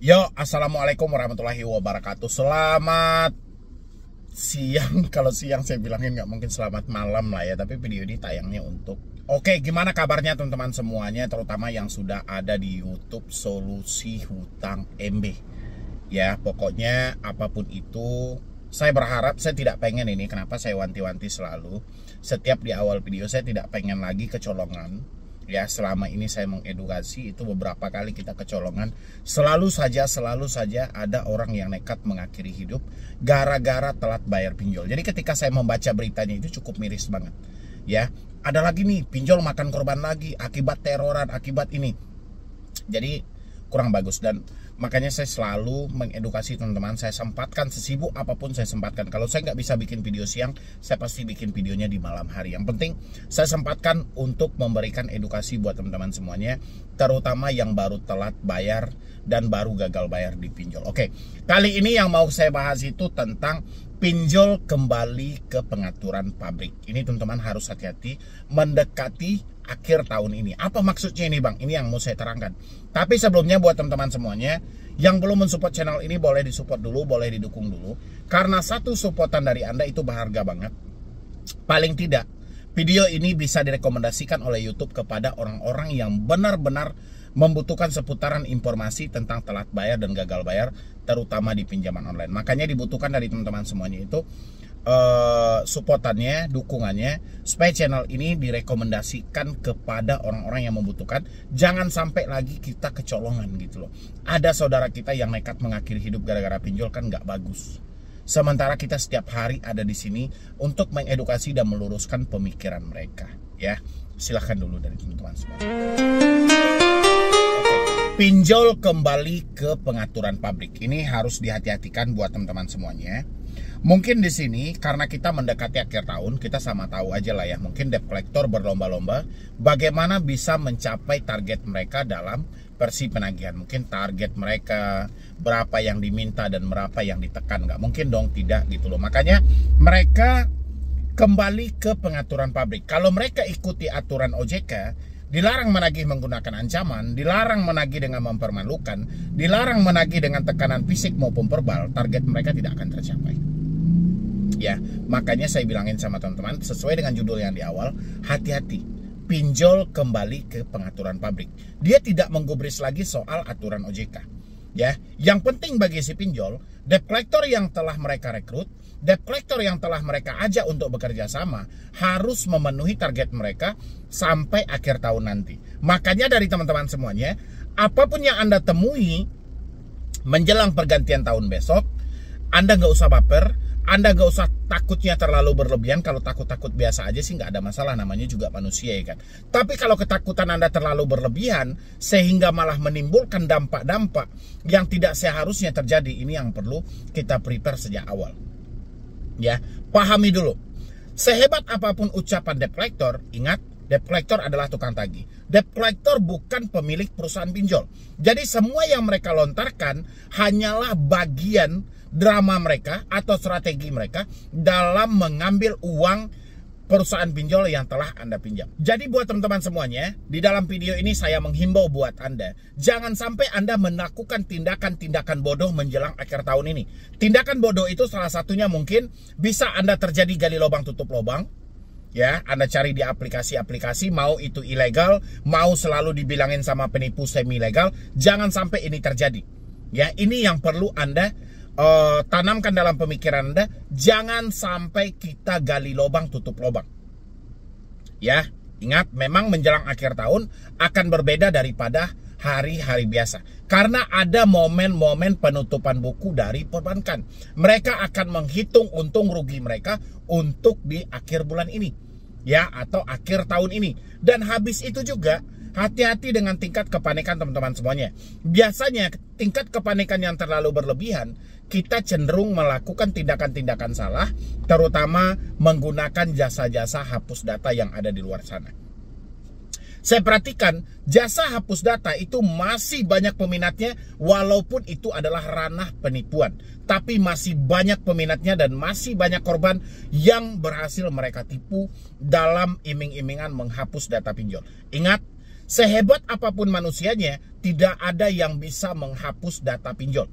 Yo, assalamualaikum warahmatullahi wabarakatuh. Selamat siang. Kalau siang saya bilangin nggak mungkin selamat malam lah ya. Tapi video ini tayangnya untuk Oke, gimana kabarnya teman-teman semuanya, terutama yang sudah ada di YouTube Solusi Hutang MB. Ya, pokoknya apapun itu, saya berharap, saya tidak pengen ini. Kenapa saya wanti-wanti selalu setiap di awal video, saya tidak pengen lagi kecolongan. Ya, selama ini saya mengedukasi itu beberapa kali kita kecolongan. Selalu saja ada orang yang nekat mengakhiri hidup gara-gara telat bayar pinjol. Jadi ketika saya membaca beritanya itu cukup miris banget. Ya, ada lagi nih pinjol makan korban lagi akibat teroran, akibat ini. Jadi kurang bagus, dan makanya saya selalu mengedukasi teman-teman. Saya sempatkan sesibuk apapun saya sempatkan. Kalau saya nggak bisa bikin video siang, saya pasti bikin videonya di malam hari. Yang penting saya sempatkan untuk memberikan edukasi buat teman-teman semuanya, terutama yang baru telat bayar dan baru gagal bayar di pinjol. Oke, kali ini yang mau saya bahas itu tentang pinjol kembali ke pengaturan pabrik. Ini teman-teman harus hati-hati mendekati akhir tahun ini. Apa maksudnya ini Bang? Ini yang mau saya terangkan. Tapi sebelumnya buat teman-teman semuanya yang belum mensupport channel ini, boleh disupport dulu, boleh didukung dulu. Karena satu supportan dari Anda itu berharga banget. Paling tidak video ini bisa direkomendasikan oleh YouTube kepada orang-orang yang benar-benar membutuhkan seputaran informasi tentang telat bayar dan gagal bayar, terutama di pinjaman online. Makanya dibutuhkan dari teman-teman semuanya itu supportannya, dukungannya, supaya channel ini direkomendasikan kepada orang-orang yang membutuhkan. Jangan sampai lagi kita kecolongan gitu loh. Ada saudara kita yang nekat mengakhiri hidup gara-gara pinjol, kan nggak bagus. Sementara kita setiap hari ada di sini untuk mengedukasi dan meluruskan pemikiran mereka. Ya, silahkan dulu dari teman-teman semua. Pinjol kembali ke pengaturan pabrik. Ini harus dihati-hatikan buat teman-teman semuanya. Mungkin di sini karena kita mendekati akhir tahun, kita sama tahu aja lah ya. Mungkin debt collector berlomba-lomba bagaimana bisa mencapai target mereka dalam versi penagihan. Mungkin target mereka berapa yang diminta dan berapa yang ditekan. Nggak mungkin dong tidak gitu loh. Makanya mereka kembali ke pengaturan pabrik. Kalau mereka ikuti aturan OJK, dilarang menagih menggunakan ancaman, dilarang menagih dengan mempermalukan, dilarang menagih dengan tekanan fisik maupun verbal, target mereka tidak akan tercapai. Ya, makanya saya bilangin sama teman-teman, sesuai dengan judul yang di awal, hati-hati. Pinjol kembali ke pengaturan pabrik. Dia tidak menggubris lagi soal aturan OJK. Ya, yang penting bagi si pinjol, debt collector yang telah mereka rekrut, debt collector yang telah mereka ajak untuk bekerja sama, harus memenuhi target mereka sampai akhir tahun nanti. Makanya dari teman-teman semuanya, apapun yang Anda temui menjelang pergantian tahun besok, Anda nggak usah baper, Anda nggak usah takutnya terlalu berlebihan. Kalau takut-takut biasa aja sih nggak ada masalah, namanya juga manusia ya kan. Tapi kalau ketakutan Anda terlalu berlebihan sehingga malah menimbulkan dampak-dampak yang tidak seharusnya terjadi, ini yang perlu kita prepare sejak awal. Ya, pahami dulu. Sehebat apapun ucapan debt collector, ingat, debt collector adalah tukang tagih. Debt collector bukan pemilik perusahaan pinjol. Jadi semua yang mereka lontarkan hanyalah bagian drama mereka atau strategi mereka dalam mengambil uang perusahaan pinjol yang telah Anda pinjam. Jadi buat teman-teman semuanya, di dalam video ini saya menghimbau buat Anda, jangan sampai Anda melakukan tindakan-tindakan bodoh menjelang akhir tahun ini. Tindakan bodoh itu salah satunya mungkin bisa Anda terjadi gali lubang tutup lubang. Ya, Anda cari di aplikasi-aplikasi, mau itu ilegal, mau selalu dibilangin sama penipu semi legal, jangan sampai ini terjadi. Ya, ini yang perlu Anda tanamkan dalam pemikiran Anda. Jangan sampai kita gali lubang tutup lubang. Ya, ingat, memang menjelang akhir tahun akan berbeda daripada hari-hari biasa, karena ada momen-momen penutupan buku dari perbankan. Mereka akan menghitung untung rugi mereka untuk di akhir bulan ini, ya, atau akhir tahun ini. Dan habis itu juga hati-hati dengan tingkat kepanikan teman-teman semuanya. Biasanya tingkat kepanikan yang terlalu berlebihan, kita cenderung melakukan tindakan-tindakan salah, terutama menggunakan jasa-jasa hapus data yang ada di luar sana. Saya perhatikan jasa hapus data itu masih banyak peminatnya, walaupun itu adalah ranah penipuan. Tapi masih banyak peminatnya dan masih banyak korban yang berhasil mereka tipu dalam iming-imingan menghapus data pinjol. Ingat, Sehebat apapun manusianya, tidak ada yang bisa menghapus data pinjol.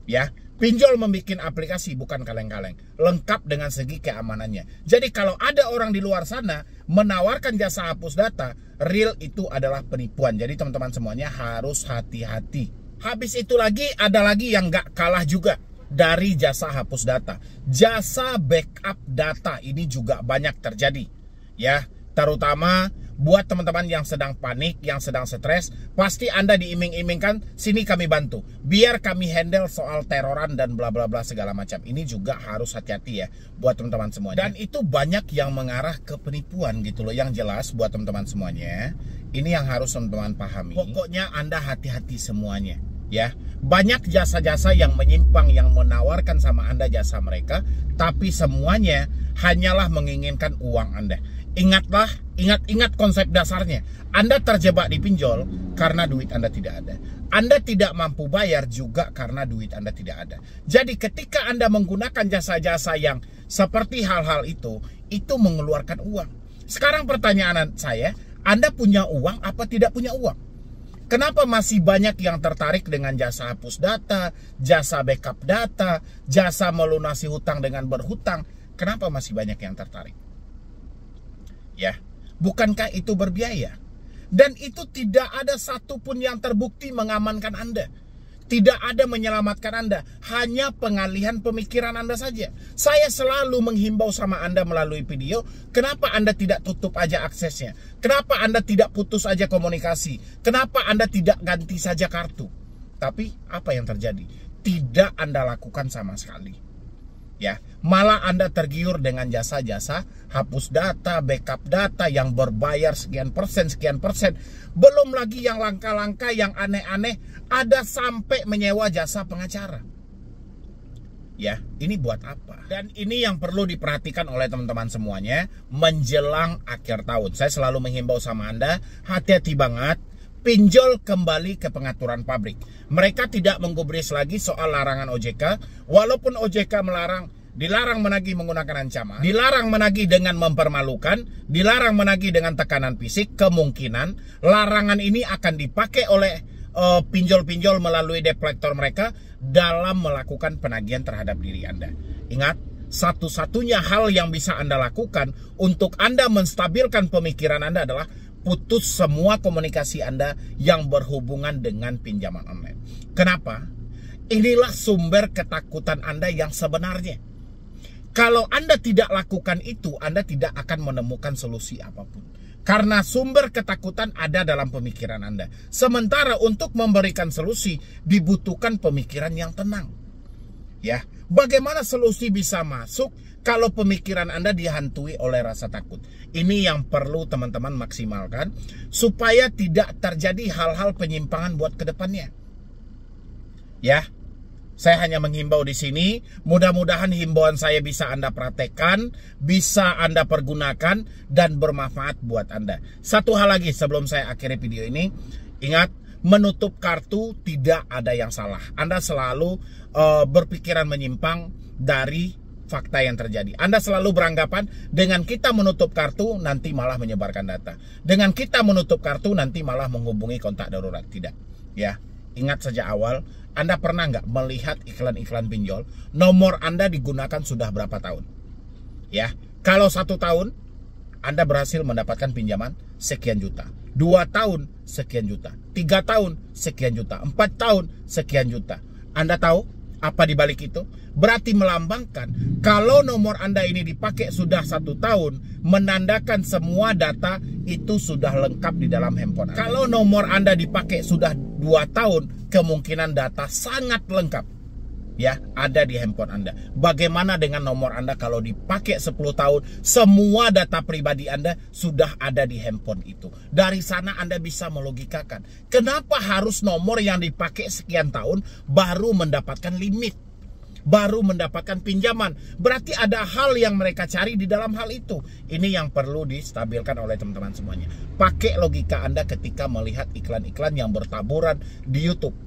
Ya, pinjol membuat aplikasi bukan kaleng-kaleng, lengkap dengan segi keamanannya. Jadi kalau ada orang di luar sana menawarkan jasa hapus data, real itu adalah penipuan. Jadi teman-teman semuanya harus hati-hati. Habis itu lagi ada lagi yang gak kalah juga dari jasa hapus data, jasa backup data. Ini juga banyak terjadi, ya, terutama buat teman-teman yang sedang panik, yang sedang stres. Pasti Anda diiming-imingkan, sini kami bantu, biar kami handle soal teroran dan bla bla bla segala macam. Ini juga harus hati-hati ya buat teman-teman semuanya. Dan itu banyak yang mengarah ke penipuan gitu loh. Yang jelas buat teman-teman semuanya, ini yang harus teman-teman pahami. Pokoknya Anda hati-hati semuanya, ya. Banyak jasa-jasa yang menyimpang, yang menawarkan sama Anda jasa mereka, tapi semuanya hanyalah menginginkan uang Anda. Ingat konsep dasarnya. Anda terjebak di pinjol karena duit Anda tidak ada. Anda tidak mampu bayar juga karena duit Anda tidak ada. Jadi ketika Anda menggunakan jasa-jasa yang seperti hal-hal itu mengeluarkan uang. Sekarang pertanyaan saya, Anda punya uang apa tidak punya uang? Kenapa masih banyak yang tertarik dengan jasa hapus data, jasa backup data, jasa melunasi hutang dengan berhutang? Kenapa masih banyak yang tertarik? Ya, bukankah itu berbiaya? Dan itu tidak ada satupun yang terbukti mengamankan Anda. Tidak ada menyelamatkan Anda. Hanya pengalihan pemikiran Anda saja. Saya selalu menghimbau sama Anda melalui video, kenapa Anda tidak tutup aja aksesnya? Kenapa Anda tidak putus aja komunikasi? Kenapa Anda tidak ganti saja kartu? Tapi apa yang terjadi? Tidak Anda lakukan sama sekali. Ya, malah Anda tergiur dengan jasa-jasa hapus data, backup data yang berbayar sekian persen. Belum lagi yang langka-langka, yang aneh-aneh, ada sampai menyewa jasa pengacara. Ya, ini buat apa? Dan ini yang perlu diperhatikan oleh teman-teman semuanya menjelang akhir tahun. Saya selalu menghimbau sama Anda, hati-hati banget. Pinjol kembali ke pengaturan pabrik. Mereka tidak menggubris lagi soal larangan OJK. Walaupun OJK dilarang menagih menggunakan ancaman, dilarang menagih dengan mempermalukan, dilarang menagih dengan tekanan fisik. Kemungkinan larangan ini akan dipakai oleh pinjol-pinjol melalui debt collector mereka dalam melakukan penagihan terhadap diri Anda. Ingat, satu-satunya hal yang bisa Anda lakukan untuk Anda menstabilkan pemikiran Anda adalah putus semua komunikasi Anda yang berhubungan dengan pinjaman online. Kenapa? Inilah sumber ketakutan Anda yang sebenarnya. Kalau Anda tidak lakukan itu, Anda tidak akan menemukan solusi apapun. Karena sumber ketakutan ada dalam pemikiran Anda. Sementara untuk memberikan solusi dibutuhkan pemikiran yang tenang. Ya, bagaimana solusi bisa masuk kalau pemikiran Anda dihantui oleh rasa takut? Ini yang perlu teman-teman maksimalkan supaya tidak terjadi hal-hal penyimpangan buat kedepannya. Ya, saya hanya menghimbau di sini. Mudah-mudahan himbauan saya bisa Anda praktekkan, bisa Anda pergunakan dan bermanfaat buat Anda. Satu hal lagi sebelum saya akhiri video ini, ingat, menutup kartu tidak ada yang salah. Anda selalu berpikiran menyimpang dari fakta yang terjadi. Anda selalu beranggapan dengan kita menutup kartu nanti malah menyebarkan data. Dengan kita menutup kartu nanti malah menghubungi kontak darurat. Tidak. Ya, ingat sejak awal, Anda pernah nggak melihat iklan-iklan pinjol? Nomor Anda digunakan sudah berapa tahun? Ya, kalau 1 tahun Anda berhasil mendapatkan pinjaman sekian juta. 2 tahun sekian juta. 3 tahun sekian juta. 4 tahun sekian juta. Anda tahu apa dibalik itu? Berarti melambangkan kalau nomor Anda ini dipakai sudah 1 tahun, menandakan semua data itu sudah lengkap di dalam handphone Anda. Kalau nomor Anda dipakai sudah 2 tahun, kemungkinan data sangat lengkap, ya, ada di handphone Anda. Bagaimana dengan nomor Anda kalau dipakai 10 tahun, semua data pribadi Anda sudah ada di handphone itu. Dari sana Anda bisa melogikakan, kenapa harus nomor yang dipakai sekian tahun baru mendapatkan limit, baru mendapatkan pinjaman. Berarti ada hal yang mereka cari di dalam hal itu. Ini yang perlu distabilkan oleh teman-teman semuanya. Pakai logika Anda ketika melihat iklan-iklan yang bertaburan di YouTube.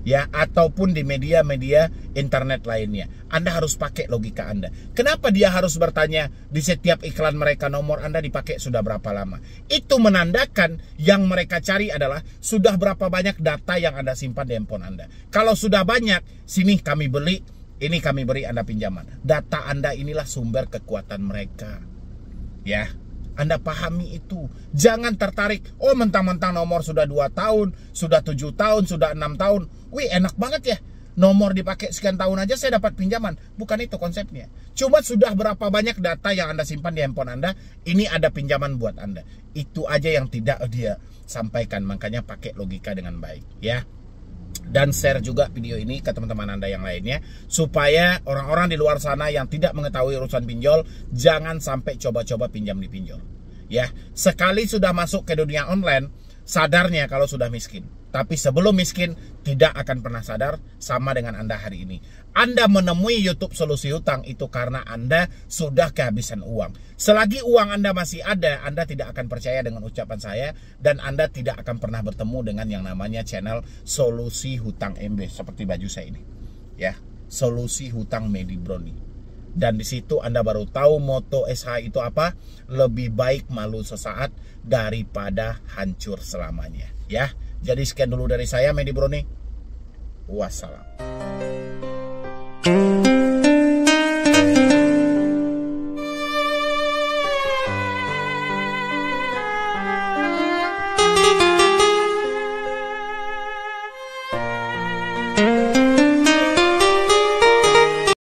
ya, ataupun di media-media internet lainnya. Anda harus pakai logika Anda. Kenapa dia harus bertanya di setiap iklan mereka nomor Anda dipakai sudah berapa lama? Itu menandakan yang mereka cari adalah sudah berapa banyak data yang Anda simpan di handphone Anda. Kalau sudah banyak, sini kami beli, ini kami beri Anda pinjaman. Data Anda inilah sumber kekuatan mereka. Ya, Anda pahami itu. Jangan tertarik, oh mentang-mentang nomor sudah 2 tahun, sudah 7 tahun, sudah 6 tahun. Wih, enak banget ya. Nomor dipakai sekian tahun aja saya dapat pinjaman. Bukan itu konsepnya. Cuma sudah berapa banyak data yang Anda simpan di handphone Anda, ini ada pinjaman buat Anda. Itu aja yang tidak dia sampaikan. Makanya pakai logika dengan baik, ya. Dan share juga video ini ke teman-teman Anda yang lainnya, supaya orang-orang di luar sana yang tidak mengetahui urusan pinjol jangan sampai coba-coba pinjam di pinjol. Ya, sekali sudah masuk ke dunia online, sadarnya kalau sudah miskin. Tapi sebelum miskin tidak akan pernah sadar, sama dengan Anda hari ini. Anda menemui YouTube Solusi Hutang itu karena Anda sudah kehabisan uang. Selagi uang Anda masih ada, Anda tidak akan percaya dengan ucapan saya, dan Anda tidak akan pernah bertemu dengan yang namanya channel Solusi Hutang MB seperti baju saya ini. Ya, Solusi Hutang Medi Brony. Dan di situ Anda baru tahu moto SH itu apa? Lebih baik malu sesaat daripada hancur selamanya. Ya, jadi sekian dulu dari saya, Medi Brony. Wassalam.